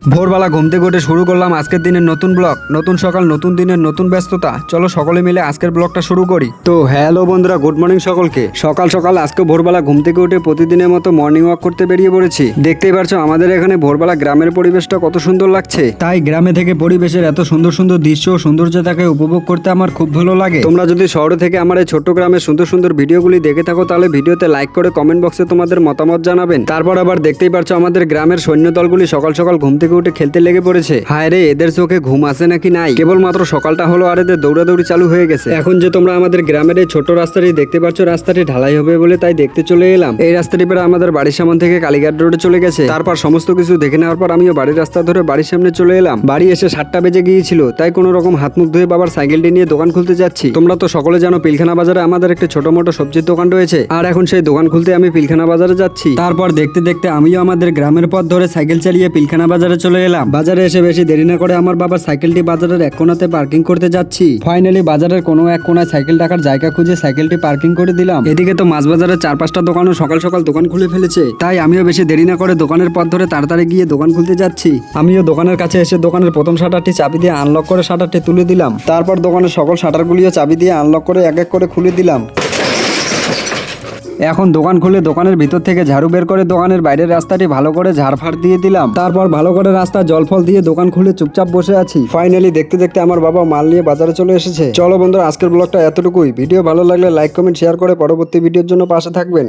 ভোরবেলা ঘুম থেকে উঠে শুরু করলাম আজকের দিনের নতুন ব্লগ। নতুন সকাল, নতুন দিনের নতুন ব্যস্ততা। চলো সকলে মিলে আজকের ব্লগটা শুরু করি। তো হ্যালো বন্ধুরা, গুড মর্নিং সকলকে। সকাল সকাল আজকে ভোরবেলা ঘুম থেকে উঠে প্রতিদিনের মতো মর্নিং ওয়াক করতে বেরিয়ে পড়েছি। দেখতেই পারছো আমাদের এখানে ভোরবেলা গ্রামের পরিবেশটা কত সুন্দর লাগছে। তাই গ্রামে থেকে পরিবেশের এত সুন্দর সুন্দর দৃশ্য ও সৌন্দর্যতাকে উপভোগ করতে আমার খুব ভালো লাগে। তোমরা যদি শহর থেকে আমার এই ছোট্ট গ্রামের সুন্দর সুন্দর ভিডিওগুলি দেখে থাকো তাহলে ভিডিওতে লাইক করে কমেন্ট বক্সে তোমাদের মতামত জানাবেন। তারপর আবার দেখতেই পারছো আমাদের গ্রামের সৈন্য দলগুলি সকাল সকাল ঘুম থেকে উঠে খেলতে লেগে পড়েছে। হায় রে, এদের চোখে ঘুম আছে নাকি নাই। কেবলমাত্র সকালটা হলো আর এদের দৌড়াদৌড়ি চালু হয়ে গেছে। এখন যে তোমরা আমাদের গ্রামের এই ছোট রাস্তাটি দেখতে পাচ্ছ, রাস্তাটি ঢালাই হবে বলে তাই দেখতে চলে এলাম। এই রাস্তাটি প্রায় আমাদের বাড়ির সামনে থেকে কালীঘাট রোডে চলে গেছে। তারপর সমস্ত কিছু দেখে নেওয়ার পর আমিও বাড়ির রাস্তা ধরে বাড়ির সামনে চলে এলাম। বাড়ি এসে 7টা বেজে গিয়েছিল, তাই কোনো রকম হাত মুখ ধুয়ে বাবার সাইকেলটি নিয়ে দোকান খুলতে যাচ্ছি। তোমরা তো সকলে জানো পিলখানা বাজারে আমাদের একটা ছোট মোটো সবজির দোকান রয়েছে, আর এখন সেই দোকান খুলতে আমি পিলখানা বাজারে যাচ্ছি। তারপর দেখতে দেখতে আমিও আমাদের গ্রামের পথ ধরে সাইকেল চালিয়ে পিলখানা বাজারে চলে এলাম। বাজারে এসে বেশি দেরি না করে আমার বাবার সাইকেলটি বাজারের এক কোণাতে পার্কিং করতে যাচ্ছি। ফাইনালি বাজারের কোনো এক কোণায় সাইকেল রাখার জায়গা খুঁজে সাইকেলটি পার্কিং করে দিলাম। এদিকে তো মাছ বাজারের 4-5টা দোকানও সকাল সকাল দোকান খুলে ফেলেছে, তাই আমিও বেশি দেরি না করে দোকানের পথ ধরে তাড়াতাড়ি গিয়ে দোকান খুলতে যাচ্ছি। আমিও দোকানের কাছে এসে দোকানের প্রথম শাটারটি চাবি দিয়ে আনলক করে শাটারটি তুলে দিলাম। তারপর দোকানের সকল শাটারগুলিও চাবি দিয়ে আনলক করে এক এক করে খুলে দিলাম। এখন দোকান খুলে দোকানের ভিতর থেকে ঝাড়ু বের করে দোকানের বাইরের রাস্তাটি ভালো করে ঝাড়ফাড় দিয়ে দিলাম। তারপর ভালো করে রাস্তা জল ফল দিয়ে দোকান খুলে চুপচাপ বসে আছি। ফাইনালি দেখতে দেখতে আমার বাবা মাল নিয়ে বাজারে চলে এসেছে। চলো বন্ধুরা, আজকের ব্লগটা এতটুকুই। ভিডিও ভালো লাগলে লাইক কমেন্ট শেয়ার করে পরবর্তী ভিডিওর জন্য পাশে থাকবেন।